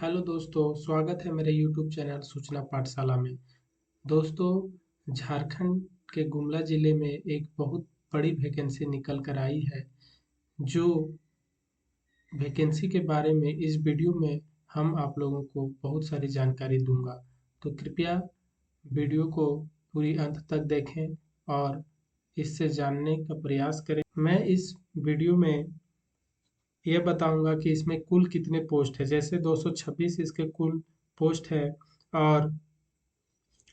Hello दोस्तों, स्वागत है मेरे YouTube चैनल सूचना पाठशाला में। दोस्तों, झारखंड के गुमला ज़िले में एक बहुत बड़ी वैकेंसी निकल कर आई है। जो वैकेंसी के बारे में इस वीडियो में हम आप लोगों को बहुत सारी जानकारी दूंगा। तो कृपया वीडियो को पूरी अंत तक देखें और इससे जानने का प्रयास करें। मैं इस वीडियो में यह बताऊंगा कि इसमें कुल कितने पोस्ट है। जैसे 226 इसके कुल पोस्ट है और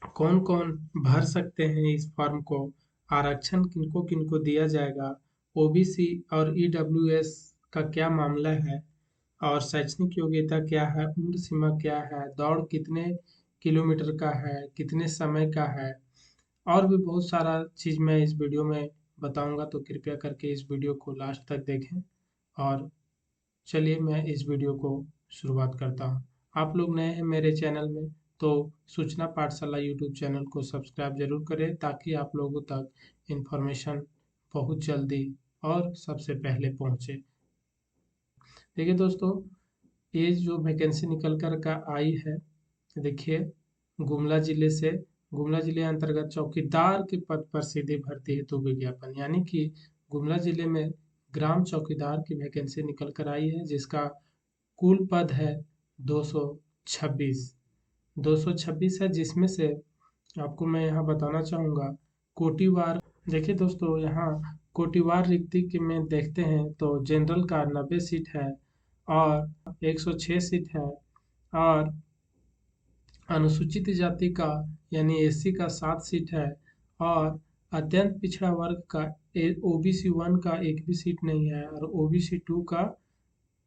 कौन कौन भर सकते हैं इस फॉर्म को, आरक्षण किनको किनको दिया जाएगा, ओबीसी और ईडब्ल्यूएस का क्या मामला है, और शैक्षणिक योग्यता क्या है, उम्र सीमा क्या है, दौड़ कितने किलोमीटर का है, कितने समय का है, और भी बहुत सारा चीज़ मैं इस वीडियो में बताऊंगा। तो कृपया करके इस वीडियो को लास्ट तक देखें। और चलिए मैं इस वीडियो को शुरुआत करता हूँ। आप लोग नए हैं मेरे चैनल में तो सूचना पाठशाला यूट्यूब चैनल को सब्सक्राइब जरूर करें, ताकि आप लोगों तक इन्फॉर्मेशन बहुत जल्दी और सबसे पहले पहुँचे। देखिए दोस्तों, ये जो वैकेंसी निकल कर का आई है, देखिए गुमला जिले से, गुमला जिले अंतर्गत चौकीदार के पद पर सीधी भर्ती हेतु विज्ञापन, यानी कि गुमला जिले में ग्राम चौकीदार की वैकेंसी निकल कर आई है, जिसका कुल पद है 226 226 है, जिसमें से आपको मैं यहाँ बताना चाहूँगा कोटिवार। देखिए दोस्तों, यहाँ कोटिवार रिक्ति के में देखते हैं तो जनरल का 90 सीट है और 106 सीट है, और अनुसूचित जाति का यानी एससी का 7 सीट है, और अत्यंत पिछड़ा वर्ग का ओबीसी 1 का एक भी सीट नहीं है, और ओबीसी 2 का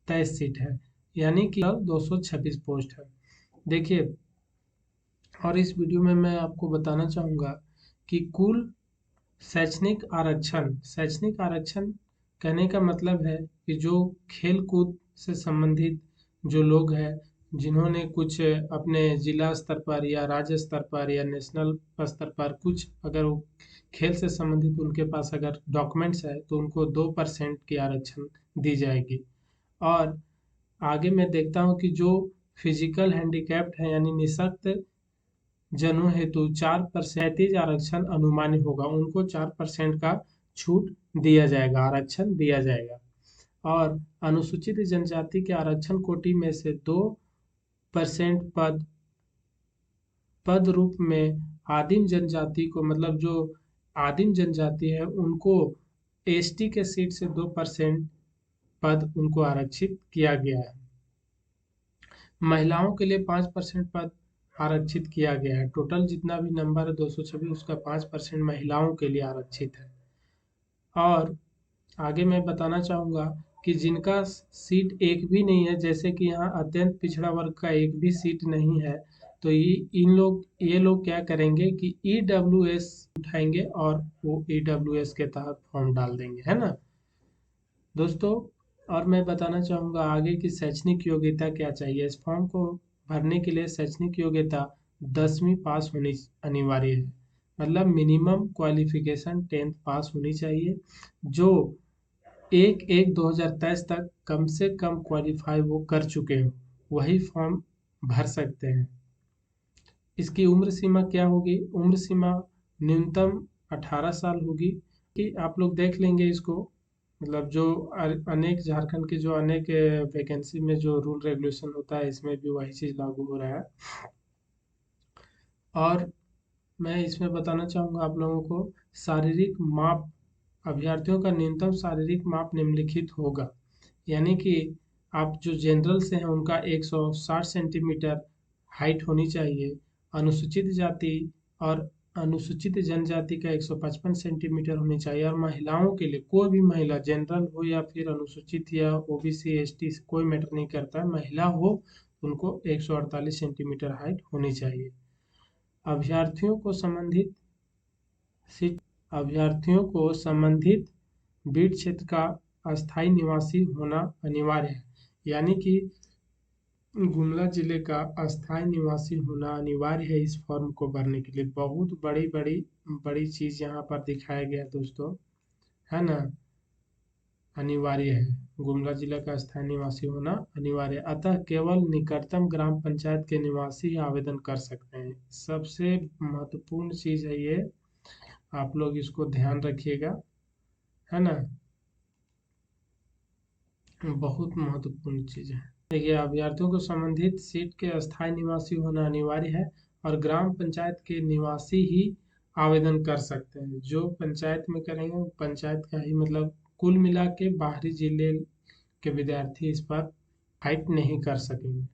23 सीट है, यानी कि 226 पोस्ट है। देखिए, और इस वीडियो में मैं आपको बताना चाहूँगा कि कुल शैक्षणिक आरक्षण कहने का मतलब है कि जो खेल कूद से संबंधित जो लोग हैं, जिन्होंने कुछ अपने जिला स्तर पर या राज्य स्तर पर या नेशनल स्तर पर कुछ अगर वो खेल से संबंधित उनके पास अगर डॉक्यूमेंट्स है, तो उनको 2% की आरक्षण दी जाएगी। और आगे मैं देखता हूँ कि जो फिजिकल हैंडीकैप्ड है यानी निःशक्त जनों हेतु 4% आरक्षण अनुमानी होगा, उनको 4% का छूट दिया जाएगा, आरक्षण दिया जाएगा। और अनुसूचित जनजाति के आरक्षण कोटि में से 2% पद रूप में आदिम जनजाति को, मतलब जो आदिम जनजाति है उनको एसटी के सीट से 2% पद उनको आरक्षित किया गया है। महिलाओं के लिए 5% पद आरक्षित किया गया है। टोटल जितना भी नंबर है 226, उसका 5% महिलाओं के लिए आरक्षित है। और आगे मैं बताना चाहूँगा कि जिनका सीट एक भी नहीं है, जैसे कि यहाँ अत्यंत पिछड़ा वर्ग का एक भी सीट नहीं है, तो ये लोग क्या करेंगे कि ईडब्ल्यूएस उठाएंगे और वो ईडब्ल्यूएस के तहत फॉर्म डाल देंगे, है ना दोस्तों। और मैं बताना चाहूँगा आगे की शैक्षणिक योग्यता क्या चाहिए। इस फॉर्म को भरने के लिए शैक्षणिक योग्यता 10वीं पास होनी अनिवार्य है, मतलब मिनिमम क्वालिफिकेशन 10th पास होनी चाहिए। जो 1/1/2023 तक कम से कम क्वालिफाई वो कर चुके हो, वही फॉर्म भर सकते हैं। इसकी उम्र सीमा क्या होगी? उम्र सीमा न्यूनतम 18 साल होगी। कि आप लोग देख लेंगे इसको, मतलब जो अनेक झारखंड के जो अनेक वैकेंसी में जो रूल रेगुलेशन होता है, इसमें भी वही चीज़ लागू हो रहा है। और मैं इसमें बताना चाहूँगा आप लोगों को शारीरिक माप, अभ्यर्थियों का न्यूनतम शारीरिक माप निम्नलिखित होगा, यानी कि आप जो जनरल से हैं उनका 160 सेंटीमीटर हाइट होनी चाहिए। अनुसूचित जाति और अनुसूचित जनजाति का 155 सेंटीमीटर होनी चाहिए। और महिलाओं के लिए, कोई भी महिला, जनरल हो या फिर अनुसूचित या ओबीसी एसटी, कोई मैटर नहीं करता है, महिला हो उनको 148 सेंटीमीटर हाइट होनी चाहिए। अभ्यर्थियों को संबंधित सीट अभ्यर्थियों को संबंधित बीट क्षेत्र का अस्थायी निवासी होना अनिवार्य है, यानी कि गुमला जिले का अस्थायी निवासी होना अनिवार्य है इस फॉर्म को भरने के लिए। बहुत बड़ी बड़ी बड़ी चीज़ यहाँ पर दिखाया गया दोस्तों, है ना, अनिवार्य है। गुमला जिला का स्थायी निवासी होना अनिवार्य है। अतः केवल निकटतम ग्राम पंचायत के निवासी ही आवेदन कर सकते हैं। सबसे महत्वपूर्ण चीज है ये, आप लोग इसको ध्यान रखिएगा, है ना, बहुत महत्वपूर्ण चीज है। देखिए, अभ्यर्थियों को संबंधित सीट के स्थायी निवासी होना अनिवार्य है और ग्राम पंचायत के निवासी ही आवेदन कर सकते हैं। जो पंचायत में करेंगे वो पंचायत का ही, मतलब कुल मिला के बाहरी जिले के विद्यार्थी इस पर फाइट नहीं कर सकेंगे।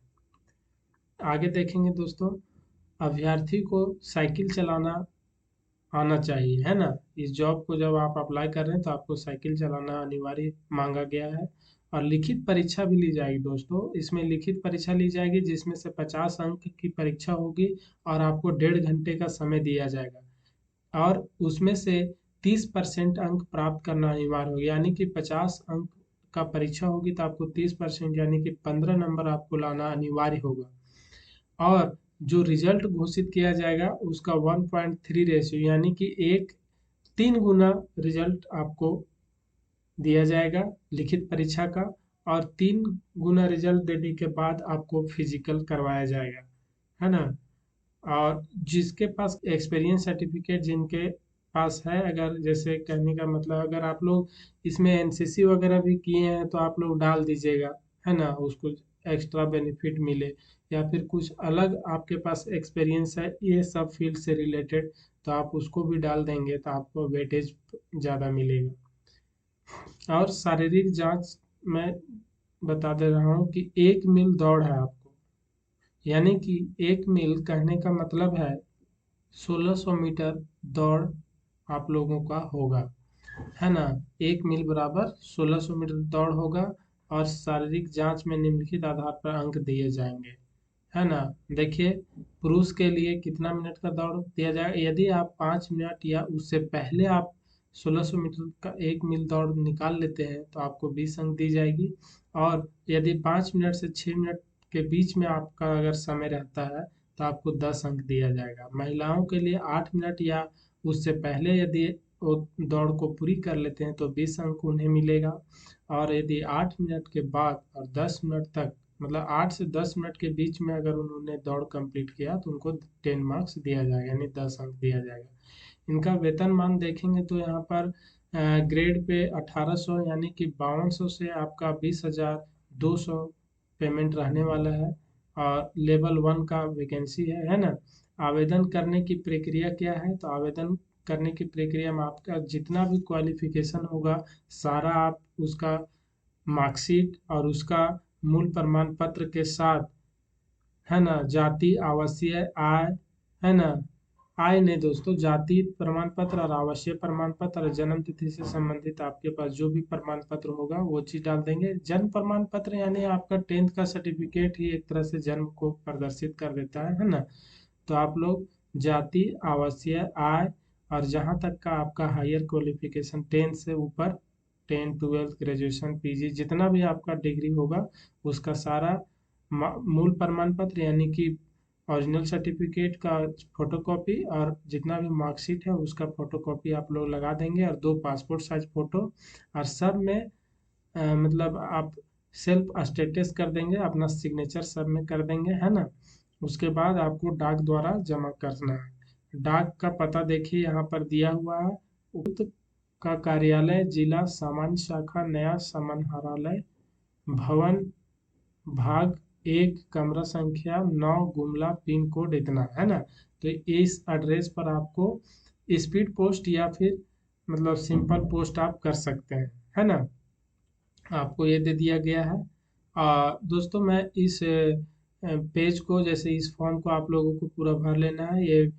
आगे देखेंगे दोस्तों, अभ्यर्थी को साइकिल चलाना आना चाहिए, है ना। इस जॉब को जब आप अप्लाई कर रहे हैं तो आपको साइकिल चलाना अनिवार्य मांगा गया है। और लिखित परीक्षा भी ली जाएगी दोस्तों। इसमें लिखित परीक्षा ली जाएगी जिसमें से 50 अंक की परीक्षा होगी और आपको 1.5 घंटे का समय दिया जाएगा और उसमें से 30% अंक प्राप्त करना अनिवार्य होगा। यानी कि 50 अंक का परीक्षा होगी तो आपको 30% यानी कि 15 नंबर आपको लाना अनिवार्य होगा। और जो रिजल्ट घोषित किया जाएगा उसका 1.3 रेशियो यानी कि 3 गुना रिजल्ट आपको दिया जाएगा लिखित परीक्षा का। और 3 गुना रिजल्ट देने के बाद आपको फिजिकल करवाया जाएगा, है ना। और जिसके पास एक्सपीरियंस सर्टिफिकेट जिनके पास है, अगर जैसे कहने का मतलब अगर आप लोग इसमें एनसीसी वगैरह भी किए हैं तो आप लोग डाल दीजिएगा, है ना, उसको एक्स्ट्रा बेनिफिट मिले। या फिर कुछ अलग आपके पास एक्सपीरियंस है ये सब फील्ड से रिलेटेड तो आप उसको भी डाल देंगे तो आपको वेटेज ज़्यादा मिलेगा। और शारीरिक जांच मैं बता दे रहा हूँ कि 1 मील दौड़ है आपको, यानी कि 1 मील कहने का मतलब है 1600 मीटर दौड़ आप लोगों का होगा, है ना। 1 मील बराबर 1600 मीटर दौड़ होगा और शारीरिक जांच में निम्नलिखित आधार पर अंक दिए जाएंगे, है ना। देखिए, पुरुष के लिए कितना मिनट का दौड़ दिया जाएगा। यदि आप 5 मिनट या उससे पहले आप 1600 मीटर का 1 मील दौड़ निकाल लेते हैं तो आपको 20 अंक दी जाएगी। और यदि 5 मिनट से 6 मिनट के बीच में आपका अगर समय रहता है तो आपको 10 अंक दिया जाएगा। महिलाओं के लिए 8 मिनट या उससे पहले यदि वो दौड़ को पूरी कर लेते हैं तो 20 अंक उन्हें मिलेगा। और यदि 8 मिनट के बाद और 10 मिनट तक, मतलब 8 से 10 मिनट के बीच में अगर उन्होंने दौड़ कंप्लीट किया तो उनको 10 मार्क्स दिया जाएगा, यानी 10 अंक दिया जाएगा। इनका वेतनमान देखेंगे तो यहाँ पर ग्रेड पे 1800 यानी कि 5200 से आपका 20,200 पेमेंट रहने वाला है। और लेवल 1 का वैकेंसी है ना। आवेदन करने की प्रक्रिया क्या है, तो आवेदन करने की प्रक्रिया में आपका जितना भी क्वालिफिकेशन होगा सारा आप उसका मार्कशीट और उसका मूल प्रमाण पत्र के साथ, है ना, जाति आवासीय आय, है ना, आय नहीं दोस्तों, जाति प्रमाण पत्र और आवासीय प्रमाण पत्र और जन्म तिथि से संबंधित आपके पास जो भी प्रमाण पत्र होगा वो चीज डाल देंगे। जन्म प्रमाण पत्र यानी आपका 10th का सर्टिफिकेट ही एक तरह से जन्म को प्रदर्शित कर देता है ना। तो आप लोग जाति आवासीय आय और जहाँ तक का आपका हायर क्वालिफिकेशन 10 से ऊपर, 10 12 ग्रेजुएशन पीजी जितना भी आपका डिग्री होगा उसका सारा मूल प्रमाण पत्र यानी कि ओरिजिनल सर्टिफिकेट का फोटोकॉपी और जितना भी मार्कशीट है उसका फोटोकॉपी आप लोग लगा देंगे और 2 पासपोर्ट साइज फोटो। और सब में मतलब आप सेल्फ स्टेटस कर देंगे, अपना सिग्नेचर सब में कर देंगे, है ना। उसके बाद आपको डाक द्वारा जमा करना है। डाक का पता देखिए यहाँ पर दिया हुआ है। उक्त का कार्यालय जिला सामान्य शाखा नया समाहरणालय भवन भाग 1 कमरा संख्या 9 गुमला पिन कोड इतना, है ना। तो इस एड्रेस पर आपको स्पीड पोस्ट या फिर मतलब सिंपल पोस्ट आप कर सकते हैं, है ना। आपको ये दे दिया गया है। दोस्तों, मैं इस पेज को, जैसे इस फॉर्म को आप लोगों को पूरा भर लेना है। ये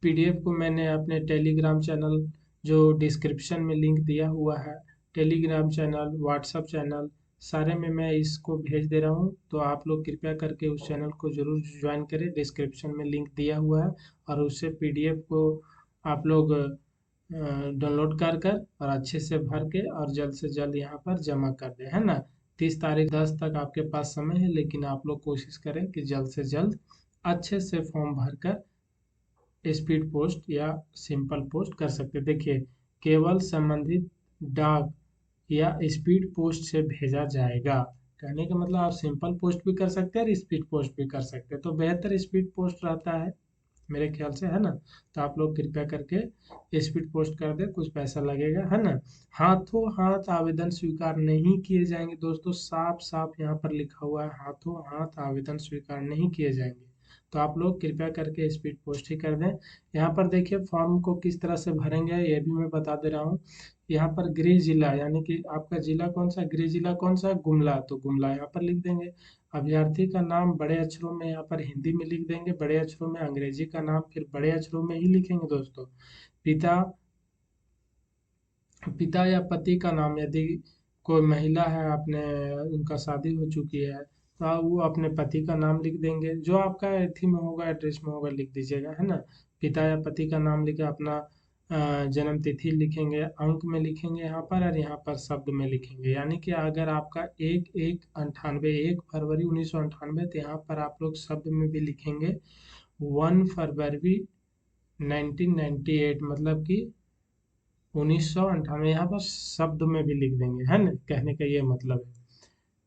पीडीएफ को मैंने अपने टेलीग्राम चैनल, जो डिस्क्रिप्शन में लिंक दिया हुआ है, टेलीग्राम चैनल व्हाट्सएप चैनल सारे में मैं इसको भेज दे रहा हूँ। तो आप लोग कृपया करके उस चैनल को ज़रूर ज्वाइन करें, डिस्क्रिप्शन में लिंक दिया हुआ है। और उससे पीडीएफ को आप लोग डाउनलोड कर कर और अच्छे से भर के और जल्द से जल्द यहाँ पर जमा कर दें, है ना। 30 तारीख 10 तक आपके पास समय है, लेकिन आप लोग कोशिश करें कि जल्द से जल्द अच्छे से फॉर्म भर कर स्पीड पोस्ट या सिंपल पोस्ट कर सकते हैं। देखिए, केवल संबंधित डाक या स्पीड पोस्ट से भेजा जाएगा। कहने का मतलब आप सिंपल पोस्ट भी कर सकते हैं और स्पीड पोस्ट भी कर सकते हैं, तो बेहतर स्पीड पोस्ट रहता है मेरे ख्याल से, है ना। तो आप लोग कृपया करके स्पीड पोस्ट कर दें, कुछ पैसा लगेगा, है ना। हाथों हाथ आवेदन स्वीकार नहीं किए जाएंगे दोस्तों, साफ साफ यहाँ पर लिखा हुआ है, हाथों हाथ आवेदन स्वीकार नहीं किए जाएंगे। तो आप लोग कृपया करके स्पीड पोस्ट ही कर दें। यहाँ पर देखिए फॉर्म को किस तरह से भरेंगे ये भी मैं बता दे रहा हूँ। यहाँ पर गृह जिला यानी कि आपका जिला कौन सा, गृह जिला कौन सा, गुमला, तो गुमला यहाँ पर लिख देंगे। अभ्यर्थी का नाम बड़े अक्षरों में यहाँ पर हिंदी में लिख देंगे, बड़े अक्षरों में अंग्रेजी का नाम फिर बड़े अक्षरों में ही लिखेंगे दोस्तों। पिता पिता या पति का नाम, यदि कोई महिला है आपने उनका शादी हो चुकी है तो आप वो अपने पति का नाम लिख देंगे, जो आपका एथी में होगा एड्रेस में होगा लिख दीजिएगा, है ना। पिता या पति का नाम लिखे, अपना जन्म तिथि लिखेंगे, अंक में लिखेंगे यहाँ पर, और यहाँ पर शब्द में लिखेंगे। यानी कि अगर आपका 1/1/98 तो यहाँ पर आप लोग शब्द में भी लिखेंगे 1 फरवरी 1998, मतलब कि 1998 यहाँ पर शब्द में भी लिख देंगे, है ना, कहने का ये मतलब है।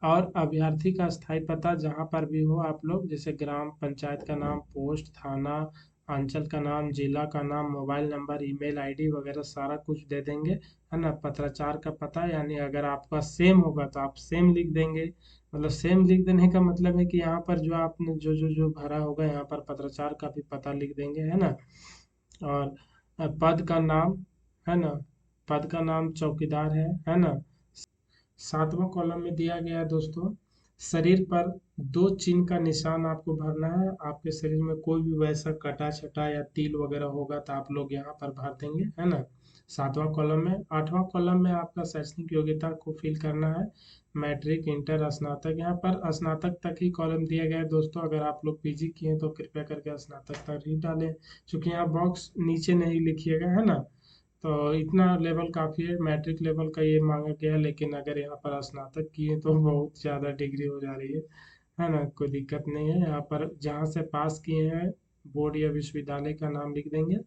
और अभ्यर्थी का स्थायी पता जहाँ पर भी हो आप लोग, जैसे ग्राम पंचायत का नाम, पोस्ट, थाना, अंचल का नाम, जिला का नाम, मोबाइल नंबर, ईमेल आईडी वगैरह सारा कुछ दे देंगे, है ना। पत्राचार का पता, यानी अगर आपका सेम होगा तो आप सेम लिख देंगे। मतलब सेम लिख देने का मतलब है कि यहाँ पर जो आपने जो भरा होगा यहाँ पर पत्राचार का भी पता लिख देंगे, है ना। और पद का नाम, है ना, पद का नाम चौकीदार है ना। 7वां कॉलम में दिया गया है दोस्तों, शरीर पर 2 चिन्ह का निशान आपको भरना है। आपके शरीर में कोई भी वैसा कटा छटा या तिल वगैरह होगा तो आप लोग यहाँ पर भर देंगे, है ना। 7वां कॉलम में। 8वां कॉलम में आपका शैक्षणिक योग्यता को फिल करना है, मैट्रिक, इंटर, स्नातक। यहाँ पर स्नातक तक ही कॉलम दिया गया है दोस्तों, अगर आप लोग पीजी किए हैं तो कृपया करके स्नातक तक ही डालें, क्योंकि यहाँ बॉक्स नीचे नहीं लिखिएगा, है ना। तो इतना लेवल काफ़ी है, मैट्रिक लेवल का ये मांगा गया है, लेकिन अगर यहाँ पर स्नातक किए तो बहुत ज़्यादा डिग्री हो जा रही है ना। कोई दिक्कत नहीं है, यहाँ पर जहाँ से पास किए हैं बोर्ड या विश्वविद्यालय का नाम लिख देंगे।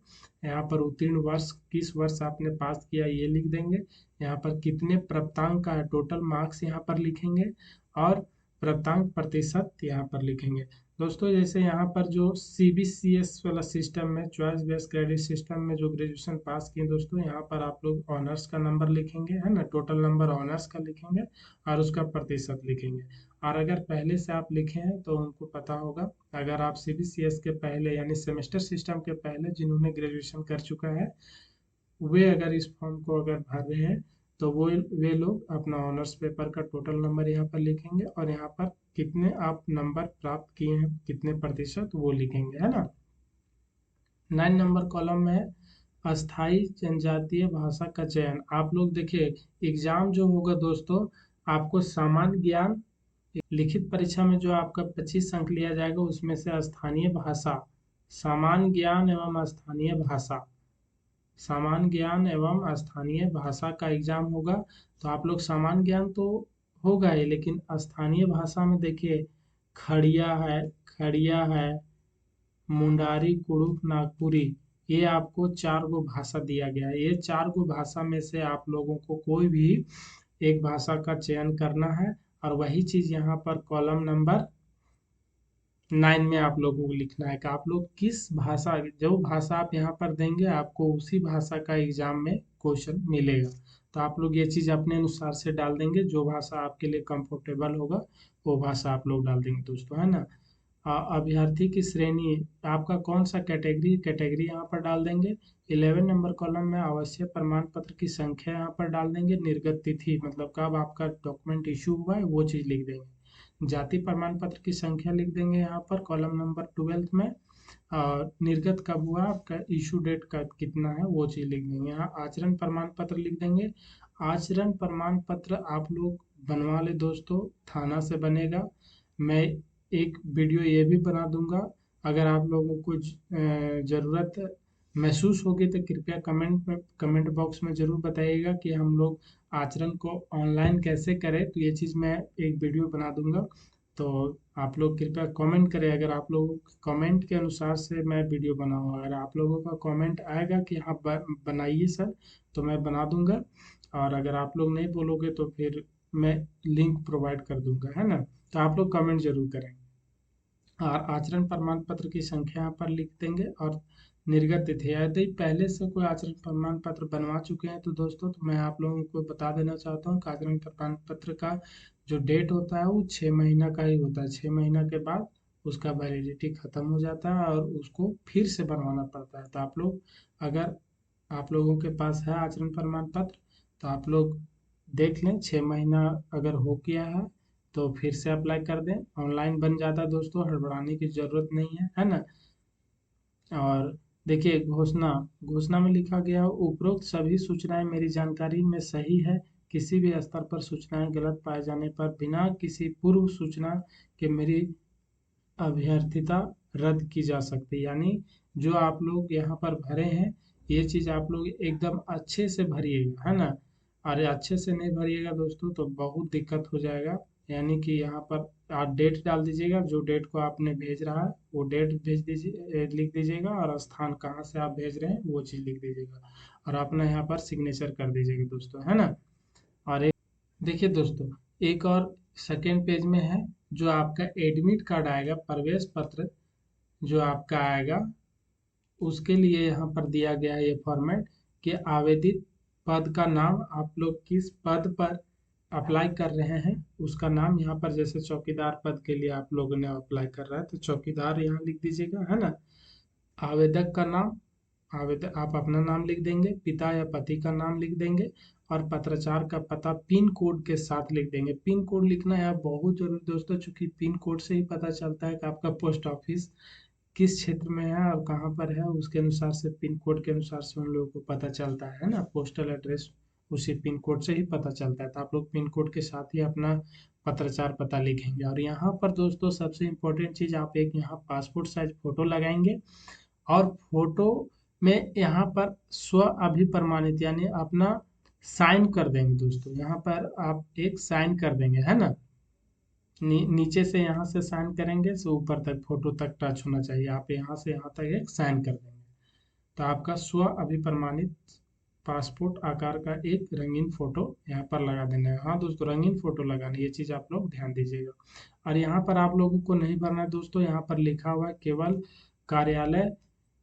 यहाँ पर उत्तीर्ण वर्ष, किस वर्ष आपने पास किया ये लिख देंगे। यहाँ पर कितने प्राप्तांक का है, टोटल मार्क्स यहाँ पर लिखेंगे, और प्राप्तांक प्रतिशत यहाँ पर लिखेंगे। दोस्तों जैसे यहाँ पर जो CBCS वाला सिस्टम में, चॉइस बेस क्रेडिट सिस्टम में जो ग्रेजुएशन पास किए दोस्तों, यहाँ पर आप लोग ऑनर्स का नंबर लिखेंगे, है ना, टोटल नंबर ऑनर्स का लिखेंगे और उसका प्रतिशत लिखेंगे। और अगर पहले से आप लिखे हैं तो उनको पता होगा, अगर आप CBCS के पहले यानी सेमेस्टर सिस्टम के पहले जिन्होंने ग्रेजुएशन कर चुका है, वे अगर इस फॉर्म को अगर भर रहे हैं तो वो वे लोग अपना ऑनर्स पेपर का टोटल नंबर यहाँ पर लिखेंगे, और यहाँ पर कितने आप नंबर प्राप्त किए हैं, कितने प्रतिशत, वो लिखेंगे, है ना। 9 नंबर कॉलम में अस्थाई जनजातीय भाषा का चयन। आप लोग देखिए एग्जाम जो होगा दोस्तों, आपको सामान्य ज्ञान, लिखित परीक्षा में जो आपका 25 अंक लिया जाएगा उसमें से स्थानीय भाषा, सामान्य ज्ञान एवं स्थानीय भाषा, सामान्य ज्ञान एवं स्थानीय भाषा का एग्जाम होगा। तो आप लोग सामान्य ज्ञान तो होगा ही, लेकिन स्थानीय भाषा में देखिए खड़िया है, मुंडारी, कुड़ुक, नागपुरी, ये आपको 4 गो भाषा दिया गया है। ये 4 गो भाषा में से आप लोगों को कोई भी एक भाषा का चयन करना है, और वही चीज़ यहाँ पर कॉलम नंबर 9 में आप लोगों को लिखना है कि आप लोग किस भाषा, जो भाषा आप यहाँ पर देंगे आपको उसी भाषा का एग्जाम में क्वेश्चन मिलेगा। तो आप लोग ये चीज़ अपने अनुसार से डाल देंगे, जो भाषा आपके लिए कंफर्टेबल होगा वो भाषा आप लोग डाल देंगे दोस्तों, है ना। अभ्यर्थी की श्रेणी, आपका कौन सा कैटेगरी यहाँ पर डाल देंगे। 11 नंबर कॉलम में आवश्यक प्रमाण पत्र की संख्या यहाँ पर डाल देंगे, निर्गत तिथि मतलब कब आपका डॉक्यूमेंट इशू हुआ है वो चीज़ लिख देंगे। जाति प्रमाण पत्र की संख्या लिख देंगे यहाँ पर कॉलम नंबर 12 में, और निर्गत कब हुआ, आपका इशू डेट का कितना है वो चीज़ लिख देंगे। यहाँ आचरण प्रमाण पत्र लिख देंगे। आचरण प्रमाण पत्र आप लोग बनवा ले दोस्तों, थाना से बनेगा। मैं एक वीडियो ये भी बना दूंगा, अगर आप लोगों को ज़रूरत महसूस होगी तो कृपया कमेंट बॉक्स में ज़रूर बताइएगा कि हम लोग आचरण को ऑनलाइन कैसे करें, तो ये चीज़ मैं एक वीडियो बना दूंगा। तो आप लोग कृपया कमेंट करें, अगर आप लोगों के कमेंट के अनुसार से मैं वीडियो बनाऊंगा। अगर आप लोगों का कमेंट आएगा कि हाँ बनाइए सर, तो मैं बना दूंगा। और अगर आप लोग नहीं बोलोगे तो फिर मैं लिंक प्रोवाइड कर दूंगा, है ना। तो आप लोग कमेंट जरूर करें। और आचरण प्रमाण पत्र की संख्या यहाँ पर लिख देंगे और निर्गत तिथि। यदि पहले से कोई आचरण प्रमाण पत्र बनवा चुके हैं तो दोस्तों, तो मैं आप लोगों को बता देना चाहता हूँ कि आचरण प्रमाण पत्र का जो डेट होता है वो 6 महीना का ही होता है। 6 महीना के बाद उसका वैलिडिटी खत्म हो जाता है और उसको फिर से बनवाना पड़ता है। तो आप लोग, अगर आप लोगों के पास है आचरण प्रमाण पत्र, तो आप लोग देख लें। 6 महीना अगर हो गया है तो फिर से अप्लाई कर दें, ऑनलाइन बन जाता है दोस्तों, हड़बड़ाने की ज़रूरत नहीं है ना। और देखिए, घोषणा घोषणा में लिखा गया है, उपरोक्त सभी सूचनाएं मेरी जानकारी में सही है। किसी भी स्तर पर सूचनाएं गलत पाए जाने पर बिना किसी पूर्व सूचना के मेरी अभ्यर्थिता रद्द की जा सकती है। यानी जो आप लोग यहाँ पर भरे हैं, ये चीज़ आप लोग एकदम अच्छे से भरिएगा, है ना। अरे अच्छे से नहीं भरिएगा दोस्तों तो बहुत दिक्कत हो जाएगा। यानी कि यहाँ पर आप डेट डाल दीजिएगा, जो डेट को आपने भेज रहा है वो डेट भेज दीजिए, लिख दीजिएगा, और स्थान कहाँ से आप भेज रहे हैं वो चीज़ लिख दीजिएगा, और अपना यहाँ पर सिग्नेचर कर दीजिएगा दोस्तों, है ना। और एक देखिए दोस्तों, एक और सेकेंड पेज में है, जो आपका एडमिट कार्ड आएगा, प्रवेश पत्र जो आपका आएगा, उसके लिए यहाँ पर दिया गया है ये फॉर्मेट कि आवेदित पद का नाम, आप लोग किस पद पर अप्लाई कर रहे हैं उसका नाम यहाँ पर, जैसे चौकीदार पद के लिए आप लोगों ने अप्लाई कर रहा है तो चौकीदार यहाँ लिख दीजिएगा, है ना। आवेदक का नाम, आवेदक आप अपना नाम लिख देंगे, पिता या पति का नाम लिख देंगे, और पत्राचार का पता पिन कोड के साथ लिख देंगे। पिन कोड लिखना यहाँ बहुत जरूरी दोस्तों, चूंकि पिन कोड से ही पता चलता है कि आपका पोस्ट ऑफिस किस क्षेत्र में है और कहाँ पर है। उसके अनुसार से, पिन कोड के अनुसार से उन लोगों को पता चलता है ना, पोस्टल एड्रेस उसी पिन कोड से ही पता चलता है। तो आप लोग पिन कोड के साथ ही अपना पत्राचार पता लिखेंगे। और यहाँ पर दोस्तों सबसे इम्पोर्टेंट चीज़, आप एक यहाँ पासपोर्ट साइज फोटो लगाएंगे, और फोटो में यहाँ पर स्व अभिप्रमाणित यानी अपना साइन कर देंगे दोस्तों। यहाँ पर आप एक साइन कर देंगे, है ना। नीचे से यहाँ से साइन करेंगे तो ऊपर तक फोटो तक टच होना चाहिए, आप यहाँ से यहाँ तक एक साइन कर देंगे। तो आपका स्व अभिप्रमाणित पासपोर्ट आकार का एक रंगीन फोटो यहाँ पर लगा देना है। हाँ दोस्तों, रंगीन फोटो लगाना है, ये चीज़ आप लोग ध्यान दीजिएगा। और यहाँ पर आप लोगों को नहीं भरना है दोस्तों, यहाँ पर लिखा हुआ है केवल कार्यालय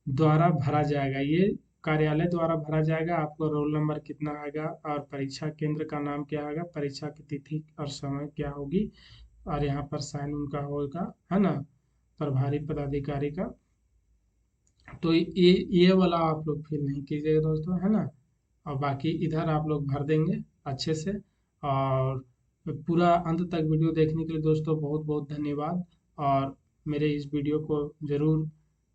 द्वारा भरा जाएगा। ये कार्यालय द्वारा भरा जाएगा। आपको रोल नंबर कितना आएगा और परीक्षा केंद्र का नाम क्या आएगा, परीक्षा की तिथि और समय क्या होगी, और यहाँ पर साइन उनका होगा, है ना, प्रभारी पदाधिकारी का। तो ये वाला आप लोग फिल नहीं कीजिएगा दोस्तों, है ना। और बाकी इधर आप लोग भर देंगे अच्छे से। और पूरा अंत तक वीडियो देखने के लिए दोस्तों बहुत बहुत धन्यवाद। और मेरे इस वीडियो को ज़रूर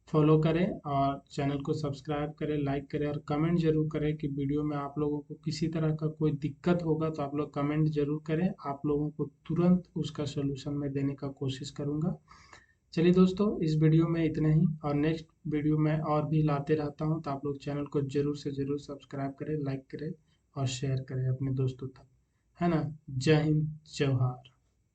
फॉलो करें और चैनल को सब्सक्राइब करें, लाइक करें, और कमेंट जरूर करें कि वीडियो में आप लोगों को किसी तरह का कोई दिक्कत होगा तो आप लोग कमेंट जरूर करें। आप लोगों को तुरंत उसका सलूशन मैं देने का कोशिश करूँगा। चलिए दोस्तों, इस वीडियो में इतना ही, और नेक्स्ट वीडियो में और भी लाते रहता हूँ, तो आप लोग चैनल को जरूर से जरूर सब्सक्राइब करें, लाइक करें और शेयर करें अपने दोस्तों तक, है ना। जय हिंद, जय भारत।